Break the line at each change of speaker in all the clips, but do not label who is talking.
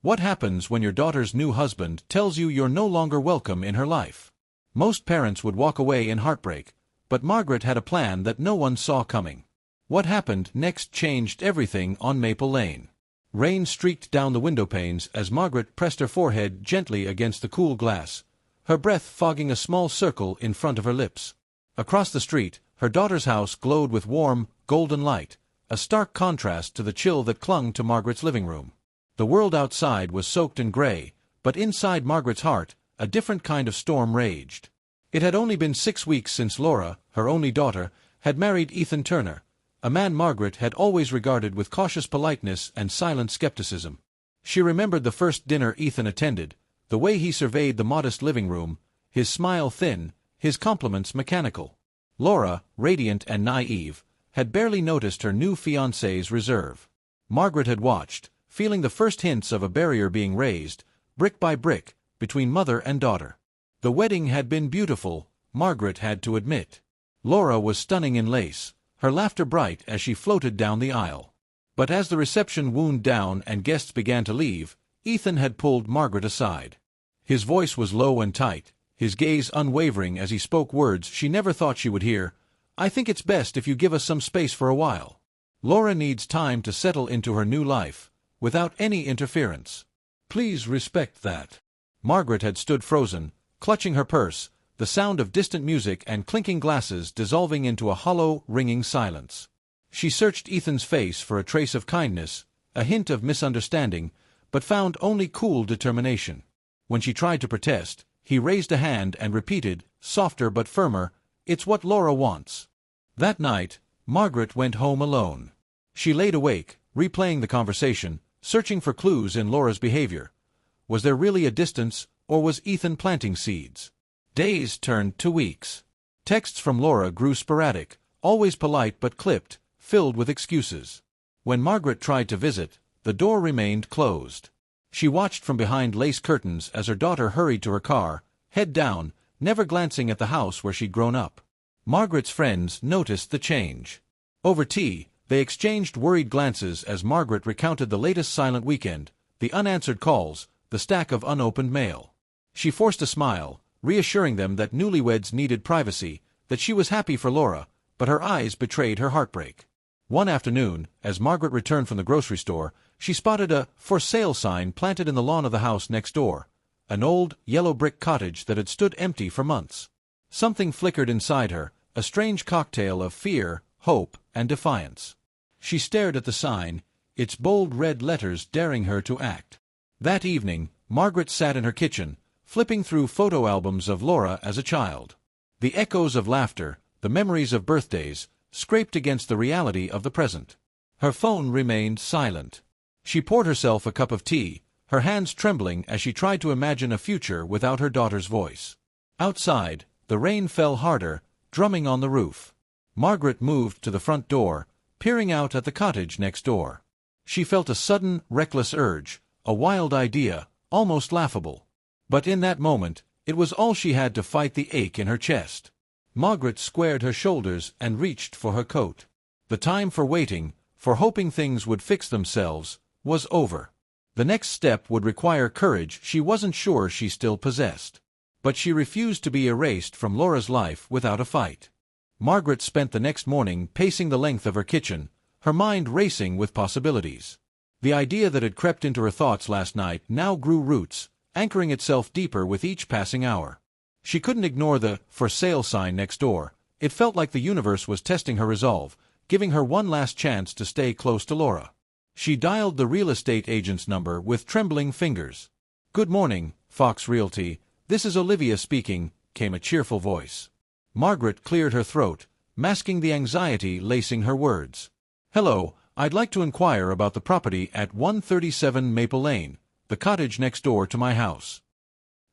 What happens when your daughter's new husband tells you you're no longer welcome in her life? Most parents would walk away in heartbreak, but Margaret had a plan that no one saw coming. What happened next changed everything on Maple Lane. Rain streaked down the windowpanes as Margaret pressed her forehead gently against the cool glass, her breath fogging a small circle in front of her lips. Across the street, her daughter's house glowed with warm, golden light, a stark contrast to the chill that clung to Margaret's living room. The world outside was soaked in gray, but inside Margaret's heart, a different kind of storm raged. It had only been 6 weeks since Laura, her only daughter, had married Ethan Turner, a man Margaret had always regarded with cautious politeness and silent skepticism. She remembered the first dinner Ethan attended, the way he surveyed the modest living room, his smile thin, his compliments mechanical. Laura, radiant and naive, had barely noticed her new fiancé's reserve. Margaret had watched, feeling the first hints of a barrier being raised, brick by brick, between mother and daughter. The wedding had been beautiful, Margaret had to admit. Laura was stunning in lace, her laughter bright as she floated down the aisle. But as the reception wound down and guests began to leave, Ethan had pulled Margaret aside. His voice was low and tight, his gaze unwavering as he spoke words she never thought she would hear. "I think it's best if you give us some space for a while. Laura needs time to settle into her new life, without any interference. Please respect that." Margaret had stood frozen, clutching her purse, the sound of distant music and clinking glasses dissolving into a hollow, ringing silence. She searched Ethan's face for a trace of kindness, a hint of misunderstanding, but found only cool determination. When she tried to protest, he raised a hand and repeated, softer but firmer, "It's what Laura wants." That night, Margaret went home alone. She laid awake, replaying the conversation, searching for clues in Laura's behavior. Was there really a distance, or was Ethan planting seeds? Days turned to weeks. Texts from Laura grew sporadic, always polite but clipped, filled with excuses. When Margaret tried to visit, the door remained closed. She watched from behind lace curtains as her daughter hurried to her car, head down, never glancing at the house where she'd grown up. Margaret's friends noticed the change. Over tea, they exchanged worried glances as Margaret recounted the latest silent weekend, the unanswered calls, the stack of unopened mail. She forced a smile, reassuring them that newlyweds needed privacy, that she was happy for Laura, but her eyes betrayed her heartbreak. One afternoon, as Margaret returned from the grocery store, she spotted a "for sale" sign planted in the lawn of the house next door, an old, yellow brick cottage that had stood empty for months. Something flickered inside her, a strange cocktail of fear, hope, and defiance. She stared at the sign, its bold red letters daring her to act. That evening, Margaret sat in her kitchen, flipping through photo albums of Laura as a child. The echoes of laughter, the memories of birthdays, scraped against the reality of the present. Her phone remained silent. She poured herself a cup of tea, her hands trembling as she tried to imagine a future without her daughter's voice. Outside, the rain fell harder, drumming on the roof. Margaret moved to the front door, peering out at the cottage next door. She felt a sudden, reckless urge, a wild idea, almost laughable. But in that moment, it was all she had to fight the ache in her chest. Margaret squared her shoulders and reached for her coat. The time for waiting, for hoping things would fix themselves, was over. The next step would require courage she wasn't sure she still possessed. But she refused to be erased from Laura's life without a fight. Margaret spent the next morning pacing the length of her kitchen, her mind racing with possibilities. The idea that had crept into her thoughts last night now grew roots, anchoring itself deeper with each passing hour. She couldn't ignore the "for sale" sign next door. It felt like the universe was testing her resolve, giving her one last chance to stay close to Laura. She dialed the real estate agent's number with trembling fingers. "Good morning, Fox Realty. This is Olivia speaking," came a cheerful voice. Margaret cleared her throat, masking the anxiety lacing her words. "Hello, I'd like to inquire about the property at 137 Maple Lane, the cottage next door to my house."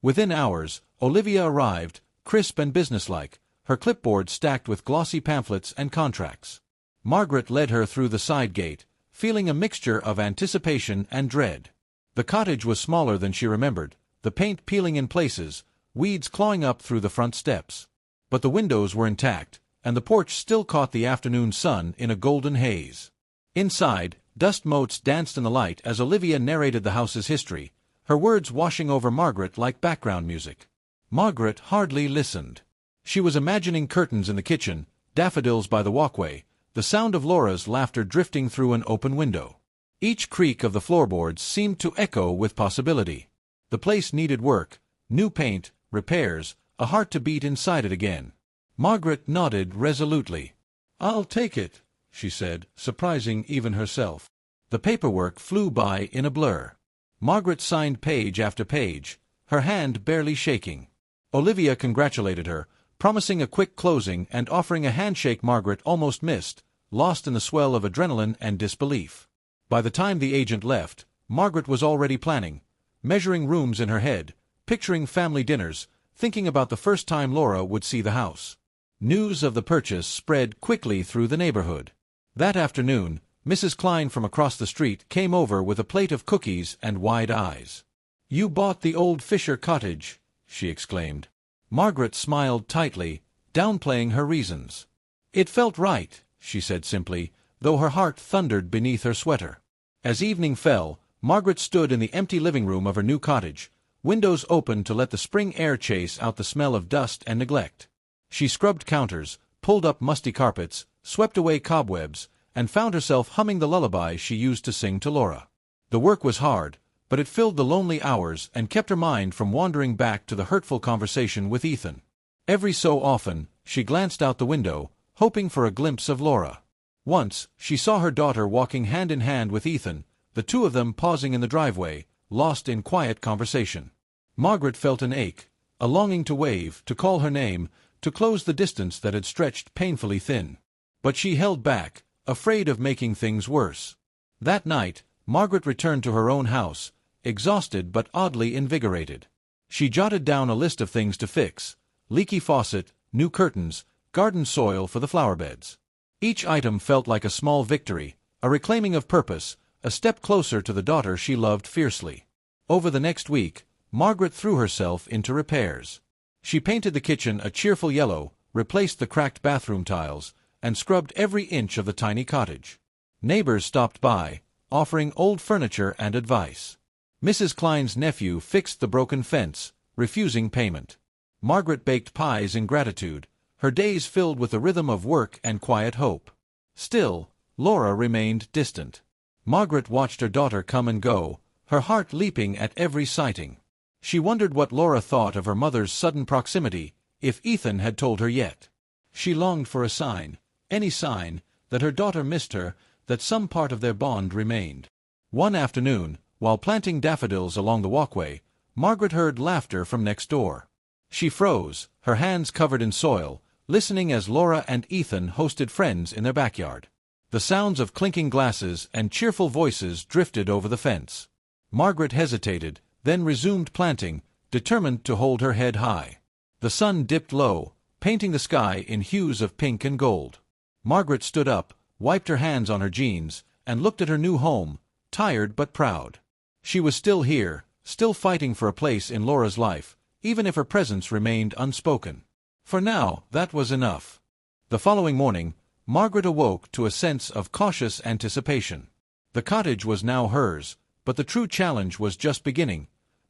Within hours, Olivia arrived, crisp and businesslike, her clipboard stacked with glossy pamphlets and contracts. Margaret led her through the side gate, feeling a mixture of anticipation and dread. The cottage was smaller than she remembered, the paint peeling in places, weeds clawing up through the front steps. But the windows were intact, and the porch still caught the afternoon sun in a golden haze. Inside, Dust motes danced in the light as Olivia narrated the house's history, her words washing over Margaret like background music. Margaret hardly listened. She was imagining curtains in the kitchen, daffodils by the walkway, the sound of Laura's laughter drifting through an open window. Each creak of the floorboards seemed to echo with possibility. The place needed work, new paint, repairs, a heart to beat inside it again. Margaret nodded resolutely. "I'll take it," she said, surprising even herself. The paperwork flew by in a blur. Margaret signed page after page, her hand barely shaking. Olivia congratulated her, promising a quick closing and offering a handshake Margaret almost missed, lost in the swell of adrenaline and disbelief. By the time the agent left, Margaret was already planning, measuring rooms in her head, picturing family dinners, thinking about the first time Laura would see the house. News of the purchase spread quickly through the neighborhood. That afternoon, Mrs. Klein from across the street came over with a plate of cookies and wide eyes. "You bought the old Fisher cottage," she exclaimed. Margaret smiled tightly, downplaying her reasons. "It felt right," she said simply, though her heart thundered beneath her sweater. As evening fell, Margaret stood in the empty living room of her new cottage, windows open to let the spring air chase out the smell of dust and neglect. She scrubbed counters, pulled up musty carpets, swept away cobwebs, and found herself humming the lullaby she used to sing to Laura. The work was hard, but it filled the lonely hours and kept her mind from wandering back to the hurtful conversation with Ethan. Every so often, she glanced out the window, hoping for a glimpse of Laura. Once, she saw her daughter walking hand in hand with Ethan, the two of them pausing in the driveway, lost in quiet conversation. Margaret felt an ache, a longing to wave, to call her name, to close the distance that had stretched painfully thin. But she held back, afraid of making things worse. That night, Margaret returned to her own house, exhausted but oddly invigorated. She jotted down a list of things to fix: leaky faucet, new curtains, garden soil for the flower beds. Each item felt like a small victory, a reclaiming of purpose, a step closer to the daughter she loved fiercely. Over the next week, Margaret threw herself into repairs. She painted the kitchen a cheerful yellow, replaced the cracked bathroom tiles, and scrubbed every inch of the tiny cottage. Neighbors stopped by, offering old furniture and advice. Mrs. Klein's nephew fixed the broken fence, refusing payment. Margaret baked pies in gratitude, her days filled with the rhythm of work and quiet hope. Still, Laura remained distant. Margaret watched her daughter come and go, her heart leaping at every sighting. She wondered what Laura thought of her mother's sudden proximity, if Ethan had told her yet. She longed for a sign, any sign, that her daughter missed her, that some part of their bond remained. One afternoon, while planting daffodils along the walkway, Margaret heard laughter from next door. She froze, her hands covered in soil, listening as Laura and Ethan hosted friends in their backyard. The sounds of clinking glasses and cheerful voices drifted over the fence. Margaret hesitated, then resumed planting, determined to hold her head high. The sun dipped low, painting the sky in hues of pink and gold. Margaret stood up, wiped her hands on her jeans, and looked at her new home, tired but proud. She was still here, still fighting for a place in Laura's life, even if her presence remained unspoken. For now, that was enough. The following morning, Margaret awoke to a sense of cautious anticipation. The cottage was now hers, but the true challenge was just beginning,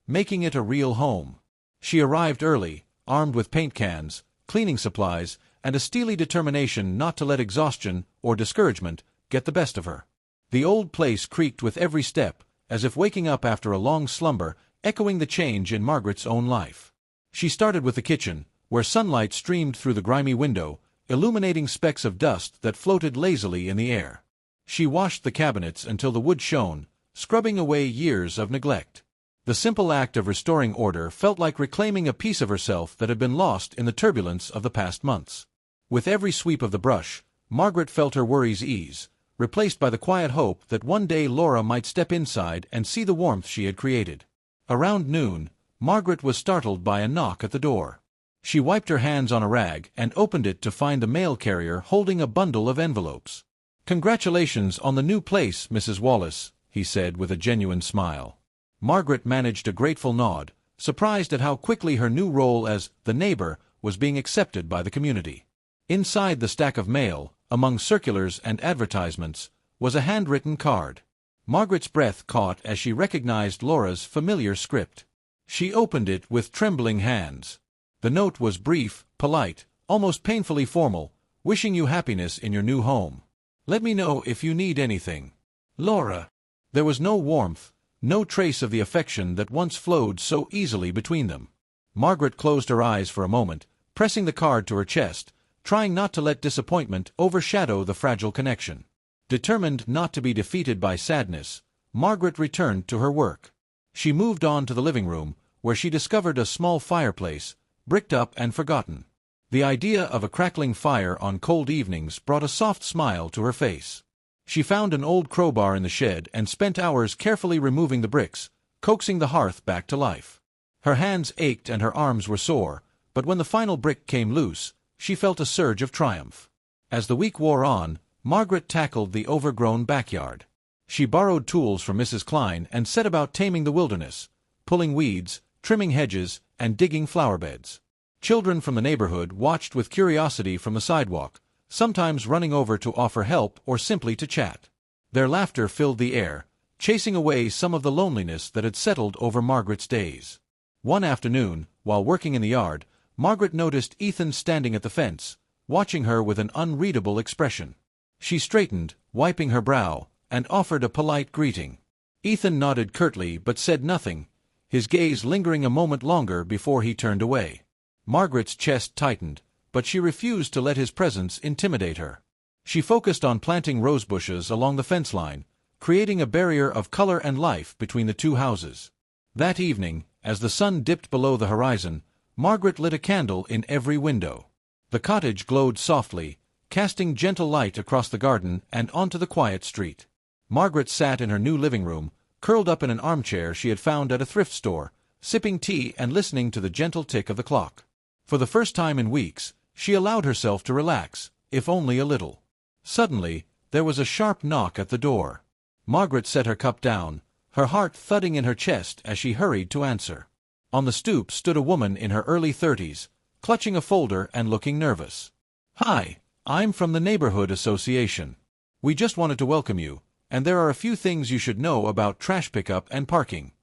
making it a real home. She arrived early, armed with paint cans, cleaning supplies, and a steely determination not to let exhaustion or discouragement get the best of her. The old place creaked with every step, as if waking up after a long slumber, echoing the change in Margaret's own life. She started with the kitchen, where sunlight streamed through the grimy window, illuminating specks of dust that floated lazily in the air. She washed the cabinets until the wood shone, scrubbing away years of neglect. The simple act of restoring order felt like reclaiming a piece of herself that had been lost in the turbulence of the past months. With every sweep of the brush, Margaret felt her worries ease, replaced by the quiet hope that one day Laura might step inside and see the warmth she had created. Around noon, Margaret was startled by a knock at the door. She wiped her hands on a rag and opened it to find the mail carrier holding a bundle of envelopes. "Congratulations on the new place, Mrs. Wallace," he said with a genuine smile. Margaret managed a grateful nod, surprised at how quickly her new role as the neighbor was being accepted by the community. Inside the stack of mail, among circulars and advertisements, was a handwritten card. Margaret's breath caught as she recognized Laura's familiar script. She opened it with trembling hands. The note was brief, polite, almost painfully formal, wishing you happiness in your new home. Let me know if you need anything. Laura. There was no warmth, no trace of the affection that once flowed so easily between them. Margaret closed her eyes for a moment, pressing the card to her chest, trying not to let disappointment overshadow the fragile connection. Determined not to be defeated by sadness, Margaret returned to her work. She moved on to the living room, where she discovered a small fireplace, bricked up and forgotten. The idea of a crackling fire on cold evenings brought a soft smile to her face. She found an old crowbar in the shed and spent hours carefully removing the bricks, coaxing the hearth back to life. Her hands ached and her arms were sore, but when the final brick came loose, she felt a surge of triumph. As the week wore on, Margaret tackled the overgrown backyard. She borrowed tools from Mrs. Klein and set about taming the wilderness, pulling weeds, trimming hedges, and digging flower beds. Children from the neighborhood watched with curiosity from the sidewalk, sometimes running over to offer help or simply to chat. Their laughter filled the air, chasing away some of the loneliness that had settled over Margaret's days. One afternoon, while working in the yard, Margaret noticed Ethan standing at the fence, watching her with an unreadable expression. She straightened, wiping her brow, and offered a polite greeting. Ethan nodded curtly but said nothing, his gaze lingering a moment longer before he turned away. Margaret's chest tightened, but she refused to let his presence intimidate her. She focused on planting rose bushes along the fence line, creating a barrier of color and life between the two houses. That evening, as the sun dipped below the horizon, Margaret lit a candle in every window. The cottage glowed softly, casting gentle light across the garden and onto the quiet street. Margaret sat in her new living room, curled up in an armchair she had found at a thrift store, sipping tea and listening to the gentle tick of the clock. For the first time in weeks, she allowed herself to relax, if only a little. Suddenly, there was a sharp knock at the door. Margaret set her cup down, her heart thudding in her chest as she hurried to answer. On the stoop stood a woman in her early 30s, clutching a folder and looking nervous. "Hi, I'm from the Neighborhood Association. We just wanted to welcome you, and there are a few things you should know about trash pickup and parking."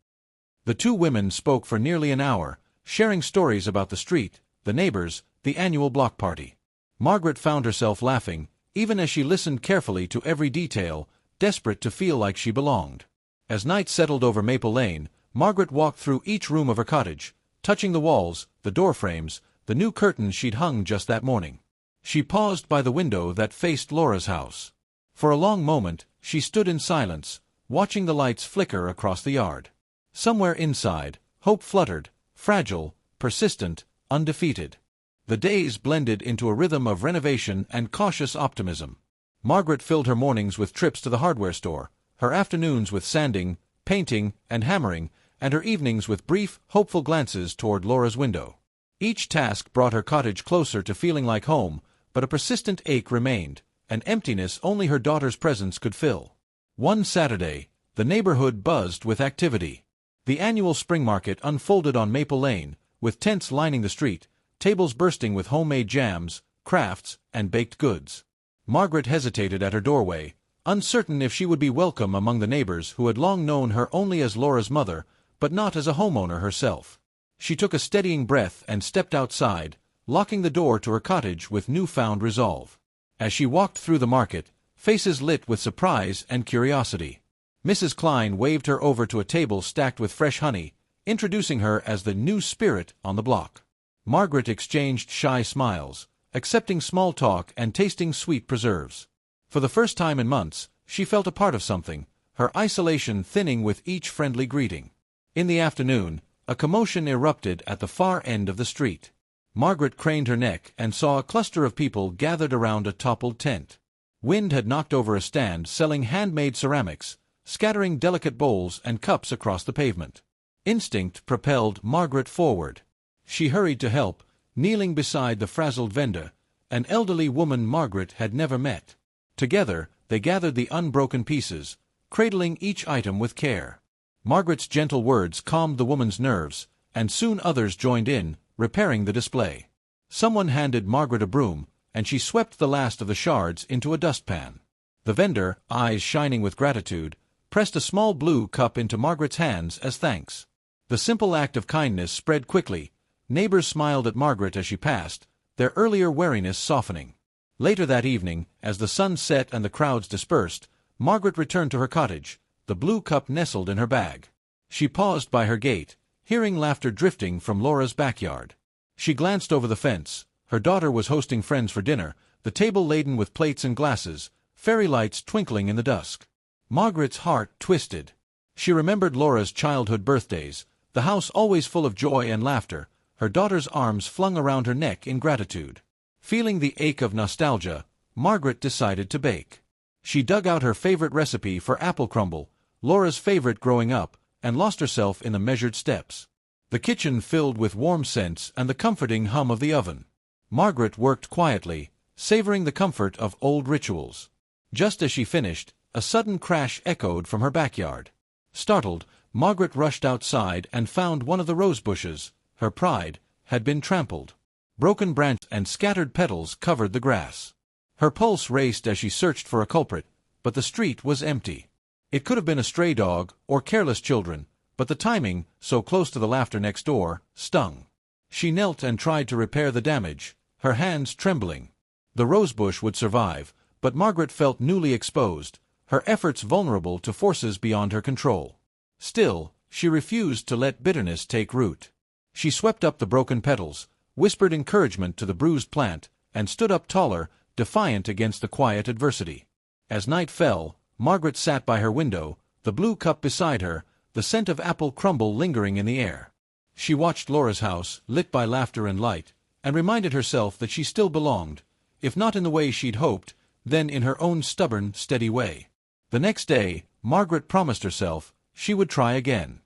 The two women spoke for nearly an hour, sharing stories about the street, the neighbors, the annual block party. Margaret found herself laughing, even as she listened carefully to every detail, desperate to feel like she belonged. As night settled over Maple Lane, Margaret walked through each room of her cottage, touching the walls, the door frames, the new curtains she'd hung just that morning. She paused by the window that faced Laura's house. For a long moment, she stood in silence, watching the lights flicker across the yard. Somewhere inside, hope fluttered, fragile, persistent, undefeated. The days blended into a rhythm of renovation and cautious optimism. Margaret filled her mornings with trips to the hardware store, her afternoons with sanding, painting, and hammering, and her evenings with brief, hopeful glances toward Laura's window. Each task brought her cottage closer to feeling like home, but a persistent ache remained, an emptiness only her daughter's presence could fill. One Saturday, the neighborhood buzzed with activity. The annual spring market unfolded on Maple Lane, with tents lining the street, tables bursting with homemade jams, crafts, and baked goods. Margaret hesitated at her doorway, uncertain if she would be welcome among the neighbors who had long known her only as Laura's mother, but not as a homeowner herself. She took a steadying breath and stepped outside, locking the door to her cottage with newfound resolve. As she walked through the market, faces lit with surprise and curiosity. Mrs. Klein waved her over to a table stacked with fresh honey, introducing her as the new spirit on the block. Margaret exchanged shy smiles, accepting small talk and tasting sweet preserves. For the first time in months, she felt a part of something, her isolation thinning with each friendly greeting. In the afternoon, a commotion erupted at the far end of the street. Margaret craned her neck and saw a cluster of people gathered around a toppled tent. Wind had knocked over a stand selling handmade ceramics, scattering delicate bowls and cups across the pavement. Instinct propelled Margaret forward. She hurried to help, kneeling beside the frazzled vendor, an elderly woman Margaret had never met. Together, they gathered the unbroken pieces, cradling each item with care. Margaret's gentle words calmed the woman's nerves, and soon others joined in, repairing the display. Someone handed Margaret a broom, and she swept the last of the shards into a dustpan. The vendor, eyes shining with gratitude, pressed a small blue cup into Margaret's hands as thanks. The simple act of kindness spread quickly. Neighbors smiled at Margaret as she passed, their earlier wariness softening. Later that evening, as the sun set and the crowds dispersed, Margaret returned to her cottage, the blue cup nestled in her bag. She paused by her gate, hearing laughter drifting from Laura's backyard. She glanced over the fence. Her daughter was hosting friends for dinner, the table laden with plates and glasses, fairy lights twinkling in the dusk. Margaret's heart twisted. She remembered Laura's childhood birthdays, the house always full of joy and laughter, her daughter's arms flung around her neck in gratitude. Feeling the ache of nostalgia, Margaret decided to bake. She dug out her favorite recipe for apple crumble, Laura's favorite growing up, and lost herself in the measured steps. The kitchen filled with warm scents and the comforting hum of the oven. Margaret worked quietly, savoring the comfort of old rituals. Just as she finished, a sudden crash echoed from her backyard. Startled, Margaret rushed outside and found one of the rose bushes, her pride, had been trampled. Broken branches and scattered petals covered the grass. Her pulse raced as she searched for a culprit, but the street was empty. It could have been a stray dog or careless children, but the timing, so close to the laughter next door, stung. She knelt and tried to repair the damage, her hands trembling. The rosebush would survive, but Margaret felt newly exposed, her efforts vulnerable to forces beyond her control. Still, she refused to let bitterness take root. She swept up the broken petals, whispered encouragement to the bruised plant, and stood up taller, defiant against the quiet adversity. As night fell, Margaret sat by her window, the blue cup beside her, the scent of apple crumble lingering in the air. She watched Laura's house, lit by laughter and light, and reminded herself that she still belonged, if not in the way she'd hoped, then in her own stubborn, steady way. The next day, Margaret promised herself she would try again.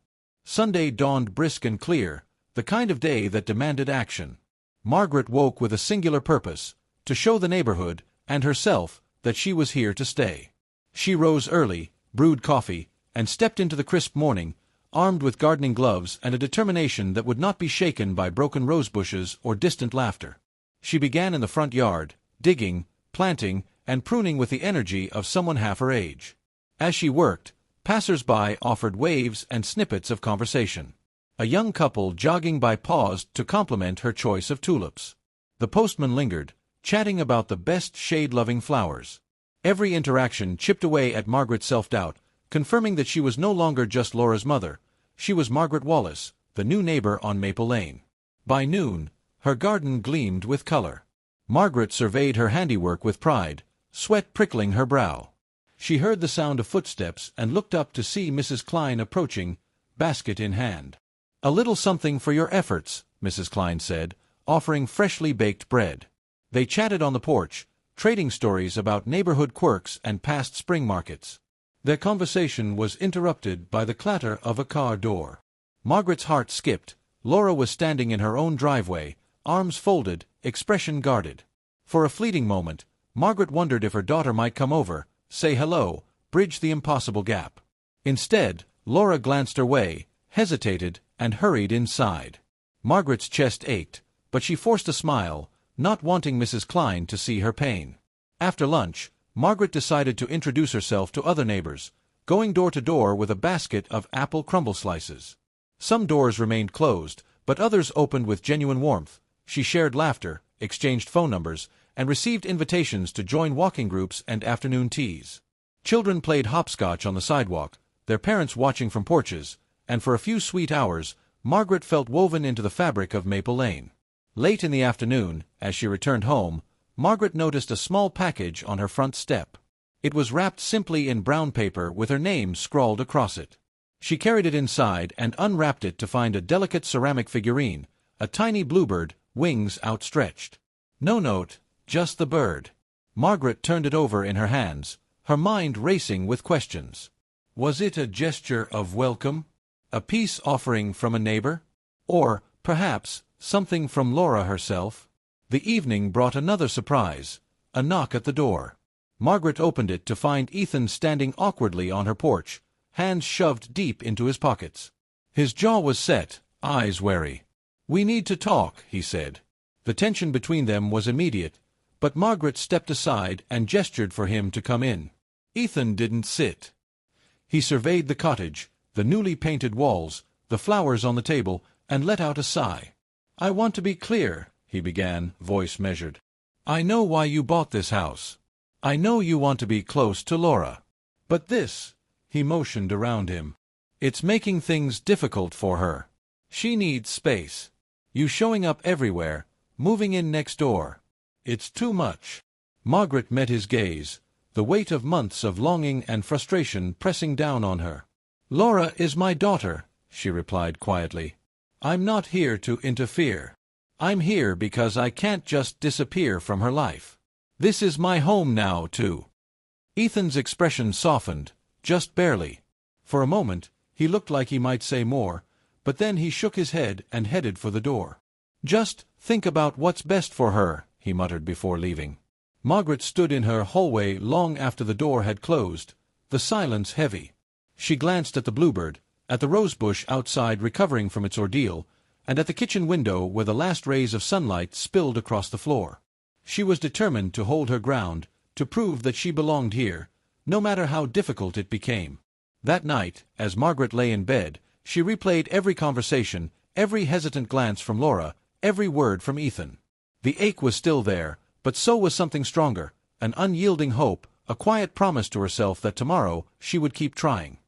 Sunday dawned brisk and clear, the kind of day that demanded action. Margaret woke with a singular purpose, to show the neighborhood, and herself, that she was here to stay. She rose early, brewed coffee, and stepped into the crisp morning, armed with gardening gloves and a determination that would not be shaken by broken rosebushes or distant laughter. She began in the front yard, digging, planting, and pruning with the energy of someone half her age. As she worked, passers-by offered waves and snippets of conversation. A young couple jogging by paused to compliment her choice of tulips. The postman lingered, chatting about the best shade-loving flowers. Every interaction chipped away at Margaret's self-doubt, confirming that she was no longer just Laura's mother. She was Margaret Wallace, the new neighbor on Maple Lane. By noon, her garden gleamed with color. Margaret surveyed her handiwork with pride, sweat prickling her brow. She heard the sound of footsteps and looked up to see Mrs. Klein approaching, basket in hand. "A little something for your efforts," Mrs. Klein said, offering freshly baked bread. They chatted on the porch, trading stories about neighborhood quirks and past spring markets. Their conversation was interrupted by the clatter of a car door. Margaret's heart skipped. Laura was standing in her own driveway, arms folded, expression guarded. For a fleeting moment, Margaret wondered if her daughter might come over, say hello, bridge the impossible gap. Instead, Laura glanced her way, hesitated, and hurried inside. Margaret's chest ached, but she forced a smile, not wanting Mrs. Klein to see her pain. After lunch, Margaret decided to introduce herself to other neighbors, going door to door with a basket of apple crumble slices. Some doors remained closed, but others opened with genuine warmth. She shared laughter, exchanged phone numbers, and received invitations to join walking groups and afternoon teas. Children played hopscotch on the sidewalk, their parents watching from porches, and for a few sweet hours, Margaret felt woven into the fabric of Maple Lane. Late in the afternoon, as she returned home, Margaret noticed a small package on her front step. It was wrapped simply in brown paper with her name scrawled across it. She carried it inside and unwrapped it to find a delicate ceramic figurine, a tiny bluebird, wings outstretched. No note, just the bird. Margaret turned it over in her hands, her mind racing with questions. Was it a gesture of welcome? A peace offering from a neighbor? Or, perhaps, something from Laura herself? The evening brought another surprise, a knock at the door. Margaret opened it to find Ethan standing awkwardly on her porch, hands shoved deep into his pockets. His jaw was set, eyes wary. "We need to talk," he said. The tension between them was immediate, but Margaret stepped aside and gestured for him to come in. Ethan didn't sit. He surveyed the cottage, the newly painted walls, the flowers on the table, and let out a sigh. "I want to be clear," he began, voice measured. "I know why you bought this house. I know you want to be close to Laura. But this," he motioned around him, "it's making things difficult for her. She needs space. You showing up everywhere, moving in next door. It's too much." Margaret met his gaze, the weight of months of longing and frustration pressing down on her. "Laura is my daughter," she replied quietly. "I'm not here to interfere. I'm here because I can't just disappear from her life. This is my home now, too." Ethan's expression softened, just barely. For a moment, he looked like he might say more, but then he shook his head and headed for the door. "Just think about what's best for her," he muttered before leaving. Margaret stood in her hallway long after the door had closed, the silence heavy. She glanced at the bluebird, at the rosebush outside recovering from its ordeal, and at the kitchen window where the last rays of sunlight spilled across the floor. She was determined to hold her ground, to prove that she belonged here, no matter how difficult it became. That night, as Margaret lay in bed, she replayed every conversation, every hesitant glance from Laura, every word from Ethan. The ache was still there, but so was something stronger, an unyielding hope, a quiet promise to herself that tomorrow she would keep trying.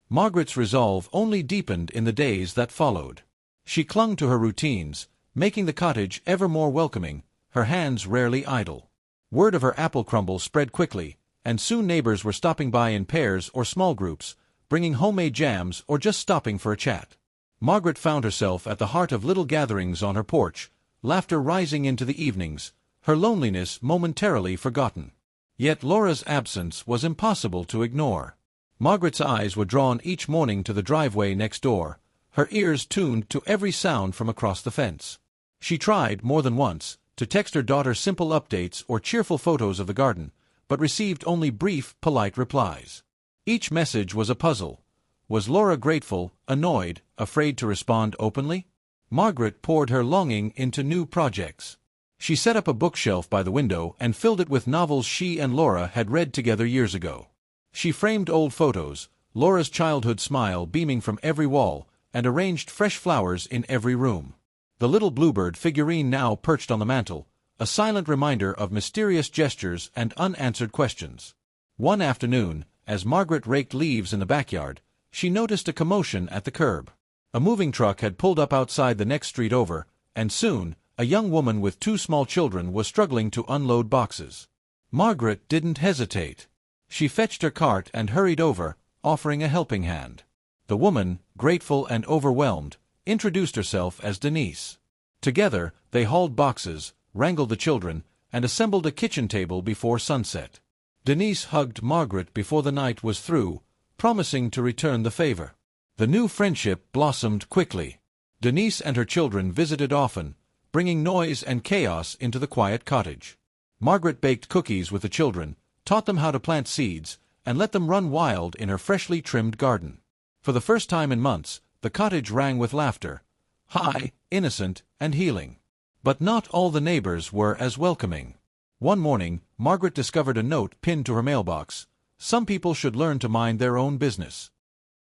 Margaret's resolve only deepened in the days that followed. She clung to her routines, making the cottage ever more welcoming, her hands rarely idle. Word of her apple crumble spread quickly, and soon neighbors were stopping by in pairs or small groups, bringing homemade jams or just stopping for a chat. Margaret found herself at the heart of little gatherings on her porch, laughter rising into the evenings, her loneliness momentarily forgotten. Yet Laura's absence was impossible to ignore. Margaret's eyes were drawn each morning to the driveway next door, her ears tuned to every sound from across the fence. She tried, more than once, to text her daughter simple updates or cheerful photos of the garden, but received only brief, polite replies. Each message was a puzzle. Was Laura grateful, annoyed, afraid to respond openly? Margaret poured her longing into new projects. She set up a bookshelf by the window and filled it with novels she and Laura had read together years ago. She framed old photos, Laura's childhood smile beaming from every wall, and arranged fresh flowers in every room. The little bluebird figurine now perched on the mantel, a silent reminder of mysterious gestures and unanswered questions. One afternoon, as Margaret raked leaves in the backyard, she noticed a commotion at the curb. A moving truck had pulled up outside the next street over, and soon, a young woman with 2 small children was struggling to unload boxes. Margaret didn't hesitate. She fetched her cart and hurried over, offering a helping hand. The woman, grateful and overwhelmed, introduced herself as Denise. Together, they hauled boxes, wrangled the children, and assembled a kitchen table before sunset. Denise hugged Margaret before the night was through, promising to return the favor. The new friendship blossomed quickly. Denise and her children visited often, bringing noise and chaos into the quiet cottage. Margaret baked cookies with the children, taught them how to plant seeds, and let them run wild in her freshly trimmed garden. For the first time in months, the cottage rang with laughter, high, innocent, and healing. But not all the neighbors were as welcoming. One morning, Margaret discovered a note pinned to her mailbox. Some people should learn to mind their own business.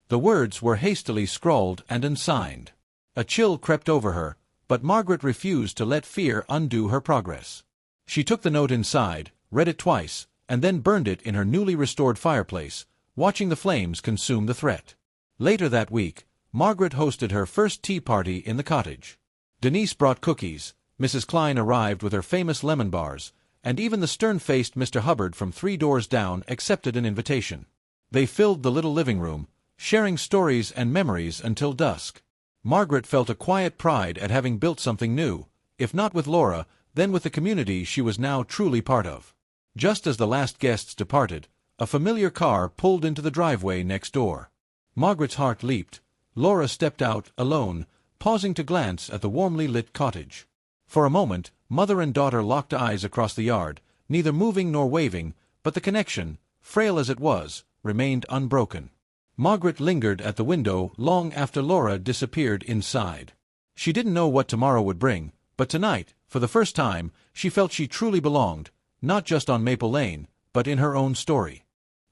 The words were hastily scrawled and unsigned. A chill crept over her, but Margaret refused to let fear undo her progress. She took the note inside, read it twice, and then burned it in her newly restored fireplace, watching the flames consume the threat. Later that week, Margaret hosted her first tea party in the cottage. Denise brought cookies, Mrs. Klein arrived with her famous lemon bars, and even the stern-faced Mr. Hubbard from 3 doors down accepted an invitation. They filled the little living room, sharing stories and memories until dusk. Margaret felt a quiet pride at having built something new, if not with Laura, then with the community she was now truly part of. Just as the last guests departed, a familiar car pulled into the driveway next door. Margaret's heart leaped. Laura stepped out, alone, pausing to glance at the warmly lit cottage. For a moment, mother and daughter locked eyes across the yard, neither moving nor waving, but the connection, frail as it was, remained unbroken. Margaret lingered at the window long after Laura disappeared inside. She didn't know what tomorrow would bring, but tonight, for the first time, she felt she truly belonged, not just on Maple Lane, but in her own story.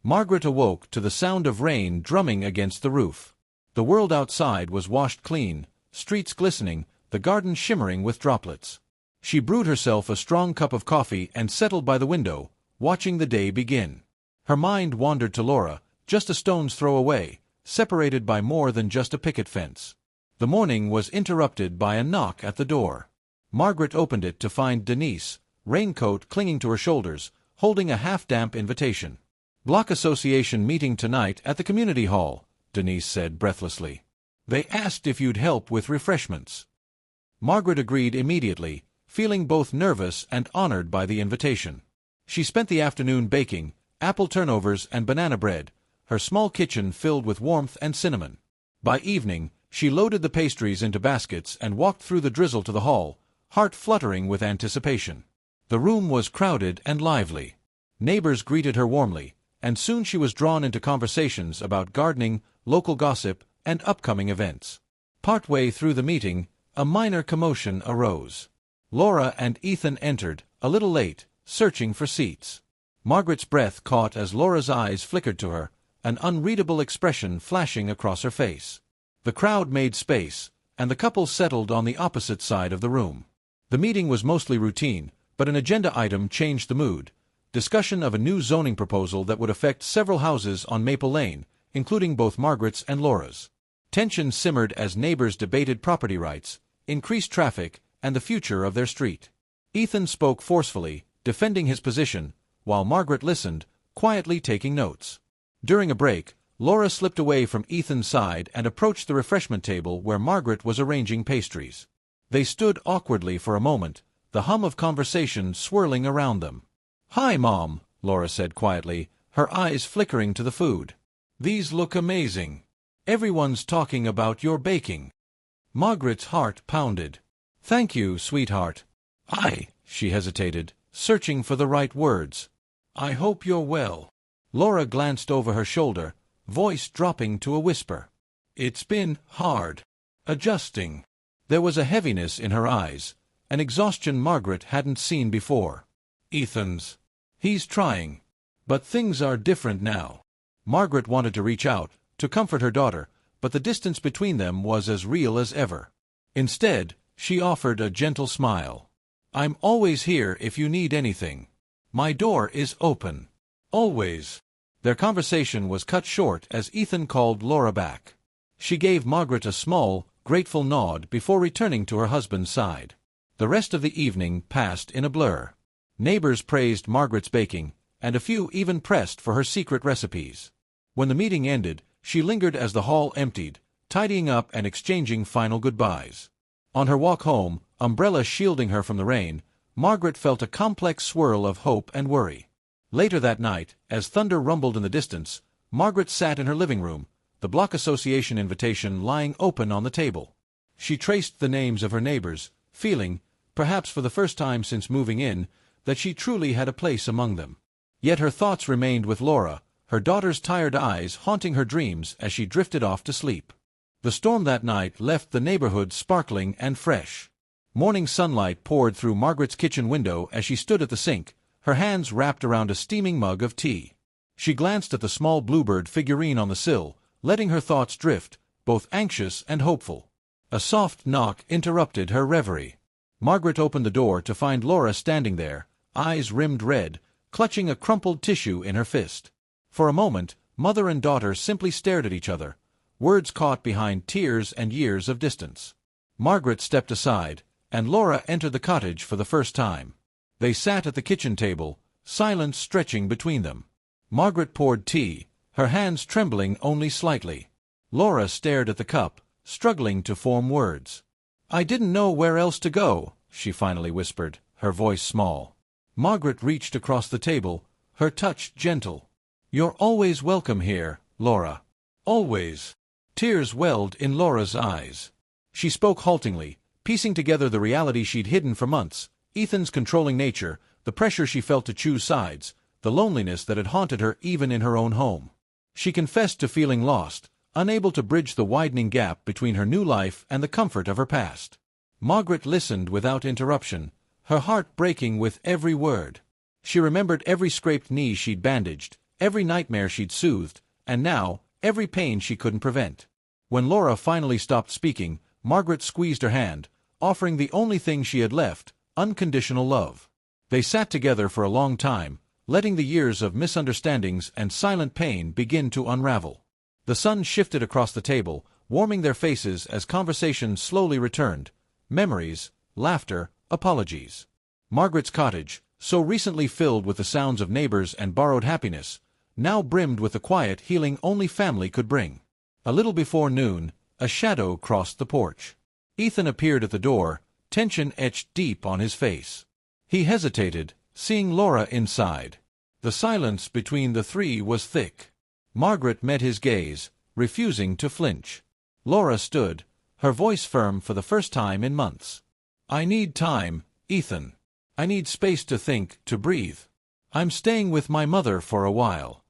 Margaret awoke to the sound of rain drumming against the roof. The world outside was washed clean, streets glistening, the garden shimmering with droplets. She brewed herself a strong cup of coffee and settled by the window, watching the day begin. Her mind wandered to Laura, just a stone's throw away, separated by more than just a picket fence. The morning was interrupted by a knock at the door. Margaret opened it to find Denise, raincoat clinging to her shoulders, holding a half-damp invitation. "Block Association meeting tonight at the community hall," Denise said breathlessly. "They asked if you'd help with refreshments." Margaret agreed immediately, feeling both nervous and honored by the invitation. She spent the afternoon baking apple turnovers and banana bread, her small kitchen filled with warmth and cinnamon. By evening, she loaded the pastries into baskets and walked through the drizzle to the hall, heart fluttering with anticipation. The room was crowded and lively. Neighbors greeted her warmly, and soon she was drawn into conversations about gardening, local gossip, and upcoming events. Partway through the meeting, a minor commotion arose. Laura and Ethan entered, a little late, searching for seats. Margaret's breath caught as Laura's eyes flickered to her, an unreadable expression flashing across her face. The crowd made space, and the couple settled on the opposite side of the room. The meeting was mostly routine, but an agenda item changed the mood. Discussion of a new zoning proposal that would affect several houses on Maple Lane, including both Margaret's and Laura's. Tension simmered as neighbors debated property rights, increased traffic, and the future of their street. Ethan spoke forcefully, defending his position, while Margaret listened, quietly taking notes. During a break, Laura slipped away from Ethan's side and approached the refreshment table where Margaret was arranging pastries. They stood awkwardly for a moment, the hum of conversation swirling around them. "Hi, Mom," Laura said quietly, her eyes flickering to the food. "These look amazing. Everyone's talking about your baking." Margaret's heart pounded. "Thank you, sweetheart." She hesitated, searching for the right words. "I hope you're well." Laura glanced over her shoulder, voice dropping to a whisper. "It's been hard. Adjusting." There was a heaviness in her eyes, an exhaustion Margaret hadn't seen before. He's trying. But things are different now." Margaret wanted to reach out, to comfort her daughter, but the distance between them was as real as ever. Instead, she offered a gentle smile. "I'm always here if you need anything. My door is open. Always." Their conversation was cut short as Ethan called Laura back. She gave Margaret a small, grateful nod before returning to her husband's side. The rest of the evening passed in a blur. Neighbors praised Margaret's baking, and a few even pressed for her secret recipes. When the meeting ended, she lingered as the hall emptied, tidying up and exchanging final goodbyes. On her walk home, umbrella shielding her from the rain, Margaret felt a complex swirl of hope and worry. Later that night, as thunder rumbled in the distance, Margaret sat in her living room, the Block Association invitation lying open on the table. She traced the names of her neighbors, feeling, perhaps for the first time since moving in, that she truly had a place among them. Yet her thoughts remained with Laura, her daughter's tired eyes haunting her dreams as she drifted off to sleep. The storm that night left the neighborhood sparkling and fresh. Morning sunlight poured through Margaret's kitchen window as she stood at the sink, her hands wrapped around a steaming mug of tea. She glanced at the small bluebird figurine on the sill, letting her thoughts drift, both anxious and hopeful. A soft knock interrupted her reverie. Margaret opened the door to find Laura standing there, eyes rimmed red, clutching a crumpled tissue in her fist. For a moment, mother and daughter simply stared at each other, words caught behind tears and years of distance. Margaret stepped aside, and Laura entered the cottage for the first time. They sat at the kitchen table, silence stretching between them. Margaret poured tea, her hands trembling only slightly. Laura stared at the cup, struggling to form words. "I didn't know where else to go," she finally whispered, her voice small. Margaret reached across the table, her touch gentle. "You're always welcome here, Laura. Always." Tears welled in Laura's eyes. She spoke haltingly, piecing together the reality she'd hidden for months, Ethan's controlling nature, the pressure she felt to choose sides, the loneliness that had haunted her even in her own home. She confessed to feeling lost, unable to bridge the widening gap between her new life and the comfort of her past. Margaret listened without interruption, her heart breaking with every word. She remembered every scraped knee she'd bandaged, every nightmare she'd soothed, and now, every pain she couldn't prevent. When Laura finally stopped speaking, Margaret squeezed her hand, offering the only thing she had left, unconditional love. They sat together for a long time, letting the years of misunderstandings and silent pain begin to unravel. The sun shifted across the table, warming their faces as conversation slowly returned. Memories, laughter, apologies. Margaret's cottage, so recently filled with the sounds of neighbors and borrowed happiness, now brimmed with the quiet healing only family could bring. A little before noon, a shadow crossed the porch. Ethan appeared at the door, tension etched deep on his face. He hesitated, seeing Laura inside. The silence between the three was thick. Margaret met his gaze, refusing to flinch. Laura stood, her voice firm for the first time in months. "I need time, Ethan. I need space to think, to breathe. I'm staying with my mother for a while."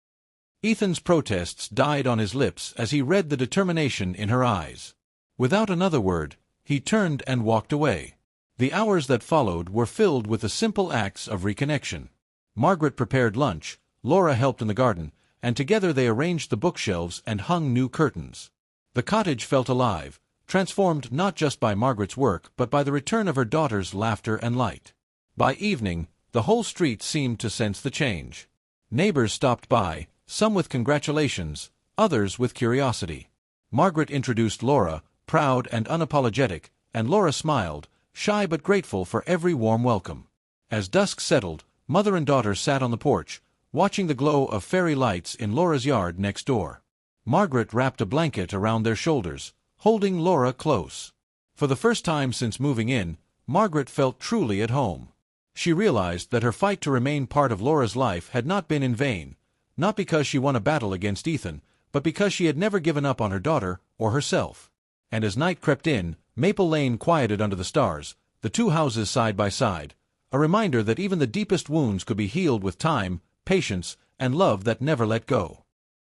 Ethan's protests died on his lips as he read the determination in her eyes. Without another word, he turned and walked away. The hours that followed were filled with the simple acts of reconnection. Margaret prepared lunch, Laura helped in the garden, and together they arranged the bookshelves and hung new curtains. The cottage felt alive, transformed not just by Margaret's work but by the return of her daughter's laughter and light. By evening, the whole street seemed to sense the change. Neighbors stopped by, some with congratulations, others with curiosity. Margaret introduced Laura, proud and unapologetic, and Laura smiled, shy but grateful for every warm welcome. As dusk settled, mother and daughter sat on the porch, watching the glow of fairy lights in Laura's yard next door. Margaret wrapped a blanket around their shoulders, holding Laura close. For the first time since moving in, Margaret felt truly at home. She realized that her fight to remain part of Laura's life had not been in vain, not because she won a battle against Ethan, but because she had never given up on her daughter or herself. And as night crept in, Maple Lane quieted under the stars, the two houses side by side, a reminder that even the deepest wounds could be healed with time, patience, and love that never let go.